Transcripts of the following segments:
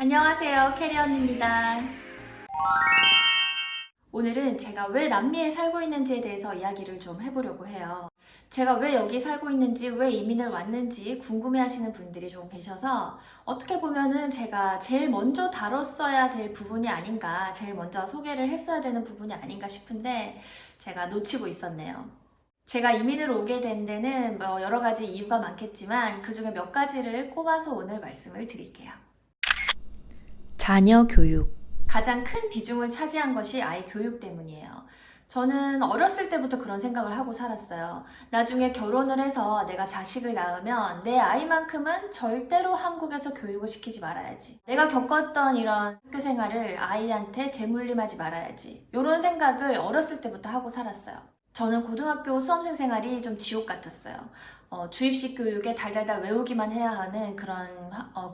안녕하세요, 캐리언입니다. 오늘은 제가 왜 남미에 살고 있는지에 대해서 이야기를 좀 해보려고 해요. 제가 왜 여기 살고 있는지, 왜 이민을 왔는지 궁금해하시는 분들이 좀 계셔서 어떻게 보면은 제가 제일 먼저 다뤘어야 될 부분이 아닌가, 제일 먼저 소개를 했어야 되는 부분이 아닌가 싶은데 제가 놓치고 있었네요. 제가 이민을 오게 된 데는 여러 가지 이유가 많겠지만 그 중에 몇 가지를 꼽아서 오늘 말씀을 드릴게요. 자녀 교육. 가장 큰 비중을 차지한 것이 아이 교육 때문이에요. 저는 어렸을 때부터 그런 생각을 하고 살았어요. 나중에 결혼을 해서 내가 자식을 낳으면 내 아이만큼은 절대로 한국에서 교육을 시키지 말아야지. 내가 겪었던 이런 학교 생활을 아이한테 되물림하지 말아야지. 이런 생각을 어렸을 때부터 하고 살았어요. 저는 고등학교 수험생 생활이 좀 지옥 같았어요. 주입식 교육에 달달달 외우기만 해야 하는 그런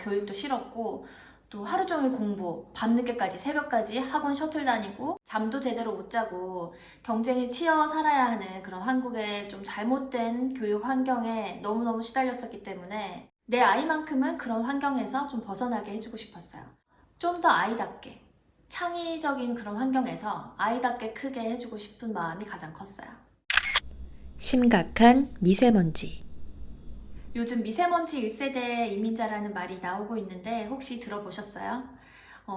교육도 싫었고, 또 하루 종일 공부, 밤늦게까지 새벽까지 학원 셔틀 다니고 잠도 제대로 못 자고 경쟁에 치여 살아야 하는 그런 한국의 좀 잘못된 교육 환경에 너무너무 시달렸었기 때문에 내 아이만큼은 그런 환경에서 좀 벗어나게 해주고 싶었어요. 좀 더 아이답게, 창의적인 그런 환경에서 아이답게 크게 해주고 싶은 마음이 가장 컸어요. 심각한 미세먼지. 요즘 미세먼지 1세대 이민자라는 말이 나오고 있는데 혹시 들어보셨어요?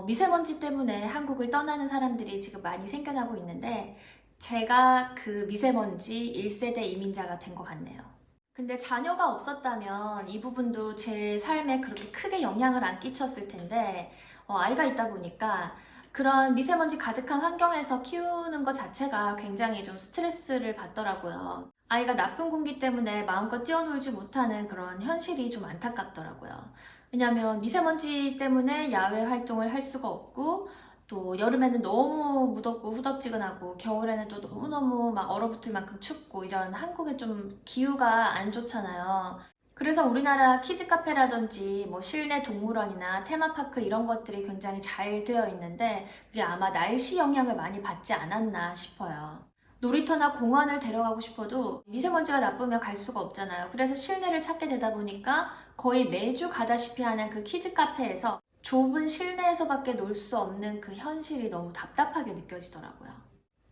미세먼지 때문에 한국을 떠나는 사람들이 지금 많이 생겨나고 있는데 제가 그 미세먼지 1세대 이민자가 된 것 같네요. 근데 자녀가 없었다면 이 부분도 제 삶에 그렇게 크게 영향을 안 끼쳤을 텐데 아이가 있다 보니까 그런 미세먼지 가득한 환경에서 키우는 것 자체가 굉장히 좀 스트레스를 받더라고요. 아이가 나쁜 공기 때문에 마음껏 뛰어놀지 못하는 그런 현실이 좀 안타깝더라고요. 왜냐하면 미세먼지 때문에 야외 활동을 할 수가 없고, 또 여름에는 너무 무덥고 후덥지근하고 겨울에는 또 너무너무 막 얼어붙을 만큼 춥고, 이런 한국의 좀 기후가 안 좋잖아요. 그래서 우리나라 키즈 카페라든지 실내 동물원이나 테마파크 이런 것들이 굉장히 잘 되어 있는데 그게 아마 날씨 영향을 많이 받지 않았나 싶어요. 놀이터나 공원을 데려가고 싶어도 미세먼지가 나쁘면 갈 수가 없잖아요. 그래서 실내를 찾게 되다 보니까 거의 매주 가다시피 하는 그 키즈 카페에서 좁은 실내에서밖에 놀 수 없는 그 현실이 너무 답답하게 느껴지더라고요.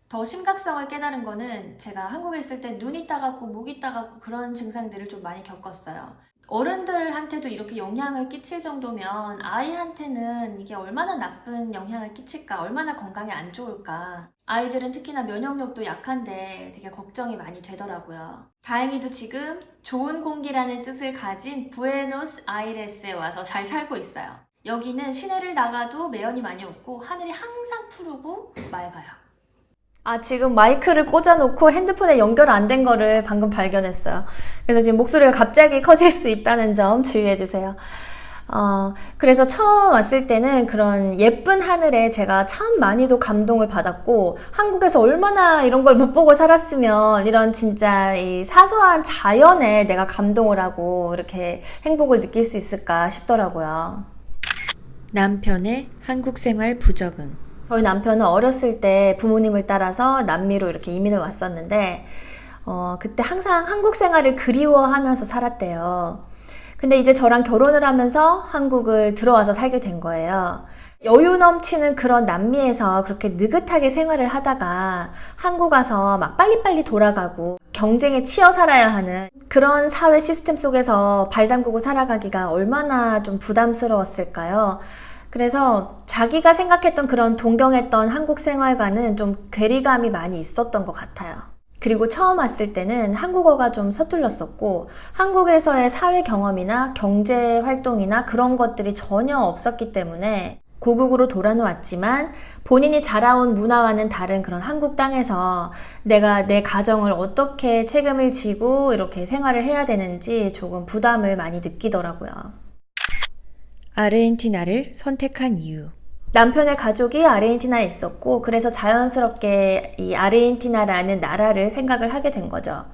더 심각성을 깨달은 거는 제가 한국에 있을 때 눈이 따갑고 목이 따갑고 그런 증상들을 좀 많이 겪었어요. 어른들한테도 이렇게 영향을 끼칠 정도면 아이한테는 이게 얼마나 나쁜 영향을 끼칠까, 얼마나 건강에 안 좋을까. 아이들은 특히나 면역력도 약한데 되게 걱정이 많이 되더라고요. 다행히도 지금 좋은 공기라는 뜻을 가진 부에노스아이레스에 와서 잘 살고 있어요. 여기는 시내를 나가도 매연이 많이 없고 하늘이 항상 푸르고 맑아요. 지금 마이크를 꽂아놓고 핸드폰에 연결 안 된 거를 방금 발견했어요. 그래서 지금 목소리가 갑자기 커질 수 있다는 점 주의해주세요. 그래서 처음 왔을 때는 그런 예쁜 하늘에 제가 참 많이도 감동을 받았고, 한국에서 얼마나 이런 걸 못 보고 살았으면 이런 진짜 이 사소한 자연에 내가 감동을 하고 이렇게 행복을 느낄 수 있을까 싶더라고요. 남편의 한국 생활 부적응. 저희 남편은 어렸을 때 부모님을 따라서 남미로 이렇게 이민을 왔었는데 그때 항상 한국 생활을 그리워하면서 살았대요. 근데 이제 저랑 결혼을 하면서 한국을 들어와서 살게 된 거예요. 여유 넘치는 그런 남미에서 그렇게 느긋하게 생활을 하다가 한국 와서 막 빨리빨리 돌아가고 경쟁에 치여 살아야 하는 그런 사회 시스템 속에서 발 담그고 살아가기가 얼마나 좀 부담스러웠을까요? 그래서 자기가 생각했던 그런 동경했던 한국 생활과는 좀 괴리감이 많이 있었던 것 같아요. 그리고 처음 왔을 때는 한국어가 좀 서툴렀었고 한국에서의 사회 경험이나 경제 활동이나 그런 것들이 전혀 없었기 때문에 고국으로 돌아왔지만 본인이 자라온 문화와는 다른 그런 한국 땅에서 내가 내 가정을 어떻게 책임을 지고 이렇게 생활을 해야 되는지 조금 부담을 많이 느끼더라고요. 아르헨티나를 선택한 이유. 남편의 가족이 아르헨티나에 있었고 그래서 자연스럽게 이 아르헨티나라는 나라를 생각을 하게 된 거죠.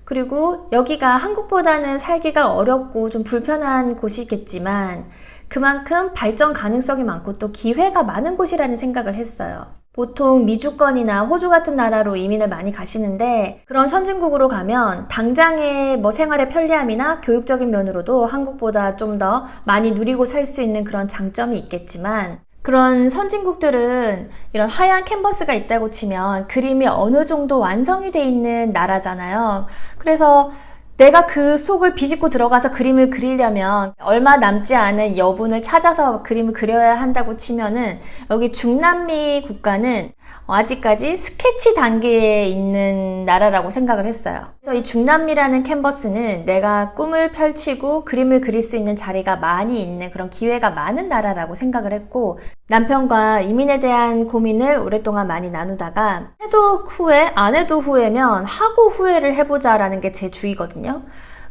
그리고 여기가 한국보다는 살기가 어렵고 좀 불편한 곳이겠지만 그만큼 발전 가능성이 많고 또 기회가 많은 곳이라는 생각을 했어요. 보통 미주권이나 호주 같은 나라로 이민을 많이 가시는데 그런 선진국으로 가면 당장의 생활의 편리함이나 교육적인 면으로도 한국보다 좀 더 많이 누리고 살 수 있는 그런 장점이 있겠지만 그런 선진국들은 이런 하얀 캔버스가 있다고 치면 그림이 어느 정도 완성이 돼 있는 나라잖아요. 그래서 내가 그 속을 비집고 들어가서 그림을 그리려면 얼마 남지 않은 여분을 찾아서 그림을 그려야 한다고 치면은 여기 중남미 국가는 아직까지 스케치 단계에 있는 나라라고 생각을 했어요. 그래서 이 중남미라는 캔버스는 내가 꿈을 펼치고 그림을 그릴 수 있는 자리가 많이 있는 그런 기회가 많은 나라라고 생각을 했고 남편과 이민에 대한 고민을 오랫동안 많이 나누다가 해도 후회, 안 해도 후회면 하고 후회를 해보자라는 게 제 주의거든요.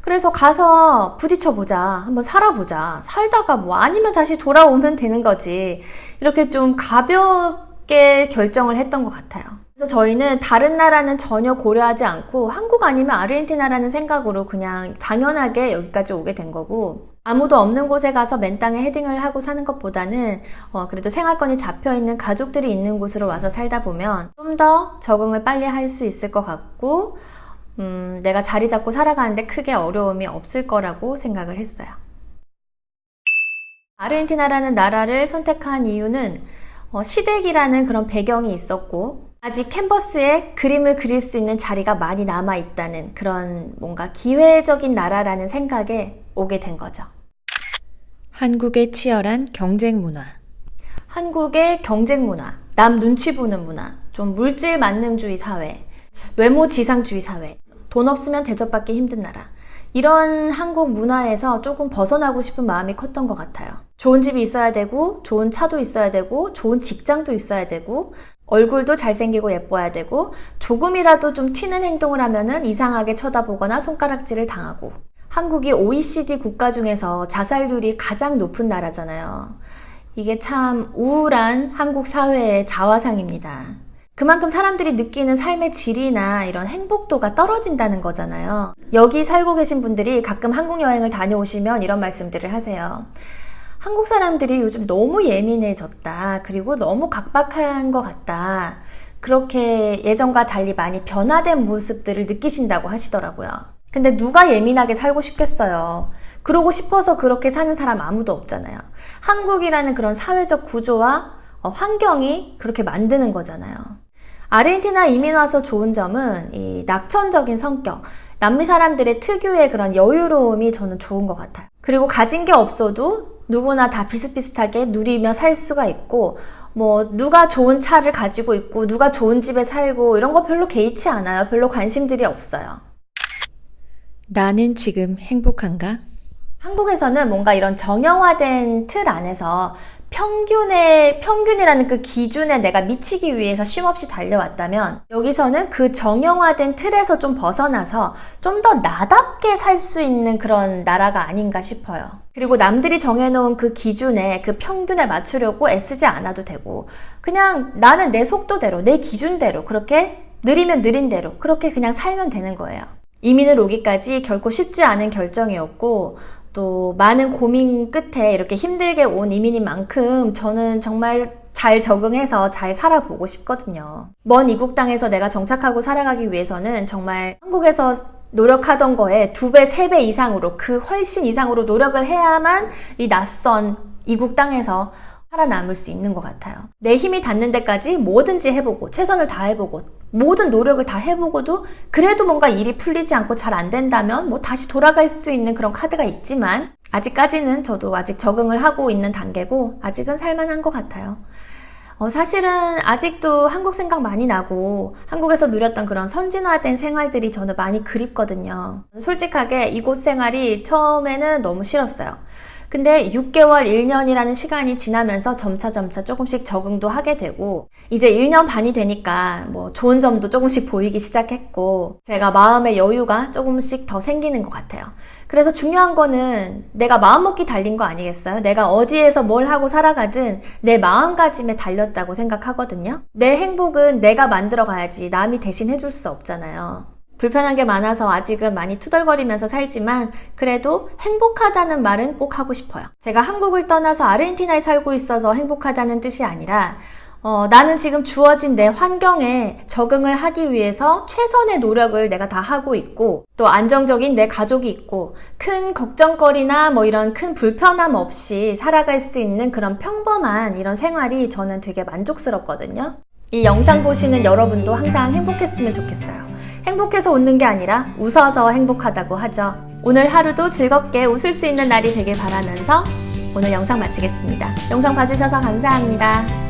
그래서 가서 부딪혀보자, 한번 살아보자, 살다가 아니면 다시 돌아오면 되는 거지. 이렇게 좀 가볍게 결정을 했던 것 같아요. 그래서 저희는 다른 나라는 전혀 고려하지 않고 한국 아니면 아르헨티나라는 생각으로 그냥 당연하게 여기까지 오게 된 거고 아무도 없는 곳에 가서 맨 땅에 헤딩을 하고 사는 것보다는 그래도 생활권이 잡혀있는 가족들이 있는 곳으로 와서 살다 보면 좀 더 적응을 빨리 할 수 있을 것 같고 내가 자리 잡고 살아가는데 크게 어려움이 없을 거라고 생각을 했어요. 아르헨티나라는 나라를 선택한 이유는 시댁이라는 그런 배경이 있었고 아직 캔버스에 그림을 그릴 수 있는 자리가 많이 남아있다는 그런 뭔가 기회적인 나라라는 생각에 오게 된 거죠. 한국의 치열한 경쟁 문화. 한국의 경쟁 문화, 남 눈치 보는 문화, 좀 물질 만능주의 사회, 외모 지상주의 사회, 돈 없으면 대접받기 힘든 나라. 이런 한국 문화에서 조금 벗어나고 싶은 마음이 컸던 것 같아요. 좋은 집이 있어야 되고, 좋은 차도 있어야 되고, 좋은 직장도 있어야 되고, 얼굴도 잘생기고 예뻐야 되고, 조금이라도 좀 튀는 행동을 하면은 이상하게 쳐다보거나 손가락질을 당하고. 한국이 OECD 국가 중에서 자살률이 가장 높은 나라잖아요. 이게 참 우울한 한국 사회의 자화상입니다. 그만큼 사람들이 느끼는 삶의 질이나 이런 행복도가 떨어진다는 거잖아요. 여기 살고 계신 분들이 가끔 한국 여행을 다녀오시면 이런 말씀들을 하세요. 한국 사람들이 요즘 너무 예민해졌다. 그리고 너무 각박한 것 같다. 그렇게 예전과 달리 많이 변화된 모습들을 느끼신다고 하시더라고요. 근데 누가 예민하게 살고 싶겠어요. 그러고 싶어서 그렇게 사는 사람 아무도 없잖아요. 한국이라는 그런 사회적 구조와 환경이 그렇게 만드는 거잖아요. 아르헨티나 이민 와서 좋은 점은 이 낙천적인 성격, 남미 사람들의 특유의 그런 여유로움이 저는 좋은 것 같아요. 그리고 가진 게 없어도 누구나 다 비슷비슷하게 누리며 살 수가 있고 누가 좋은 차를 가지고 있고 누가 좋은 집에 살고 이런 거 별로 개의치 않아요. 별로 관심들이 없어요. 나는 지금 행복한가? 한국에서는 뭔가 이런 정형화된 틀 안에서 평균이라는 그 기준에 내가 미치기 위해서 쉼없이 달려왔다면 여기서는 그 정형화된 틀에서 좀 벗어나서 좀 더 나답게 살 수 있는 그런 나라가 아닌가 싶어요. 그리고 남들이 정해놓은 그 기준에 그 평균에 맞추려고 애쓰지 않아도 되고 그냥 나는 내 속도대로 내 기준대로 그렇게 느리면 느린 대로 그렇게 그냥 살면 되는 거예요. 이민을 오기까지 결코 쉽지 않은 결정이었고 또 많은 고민 끝에 이렇게 힘들게 온 이민인 만큼 저는 정말 잘 적응해서 잘 살아보고 싶거든요. 먼 이국 땅에서 내가 정착하고 살아가기 위해서는 정말 한국에서 노력하던 거에 2배, 3배 이상으로 그 훨씬 이상으로 노력을 해야만 이 낯선 이국 땅에서 살아남을 수 있는 것 같아요. 내 힘이 닿는 데까지 뭐든지 해보고 최선을 다해보고 모든 노력을 다 해보고도 그래도 뭔가 일이 풀리지 않고 잘 안 된다면 다시 돌아갈 수 있는 그런 카드가 있지만 아직까지는 저도 아직 적응을 하고 있는 단계고 아직은 살만한 것 같아요. 사실은 아직도 한국 생각 많이 나고 한국에서 누렸던 그런 선진화된 생활들이 저는 많이 그립거든요. 솔직하게 이곳 생활이 처음에는 너무 싫었어요. 근데 6개월, 1년이라는 시간이 지나면서 점차 조금씩 적응도 하게 되고 이제 1년 반이 되니까 좋은 점도 조금씩 보이기 시작했고 제가 마음의 여유가 조금씩 더 생기는 것 같아요. 그래서 중요한 거는 내가 마음먹기 달린 거 아니겠어요? 내가 어디에서 뭘 하고 살아가든 내 마음가짐에 달렸다고 생각하거든요. 내 행복은 내가 만들어 가야지 남이 대신 해줄 수 없잖아요. 불편한 게 많아서 아직은 많이 투덜거리면서 살지만 그래도 행복하다는 말은 꼭 하고 싶어요. 제가 한국을 떠나서 아르헨티나에 살고 있어서 행복하다는 뜻이 아니라 나는 지금 주어진 내 환경에 적응을 하기 위해서 최선의 노력을 내가 다 하고 있고, 또 안정적인 내 가족이 있고, 큰 걱정거리나 뭐 이런 큰 불편함 없이 살아갈 수 있는 그런 평범한 이런 생활이 저는 되게 만족스럽거든요. 이 영상 보시는 여러분도 항상 행복했으면 좋겠어요. 행복해서 웃는 게 아니라 웃어서 행복하다고 하죠. 오늘 하루도 즐겁게 웃을 수 있는 날이 되길 바라면서 오늘 영상 마치겠습니다. 영상 봐주셔서 감사합니다.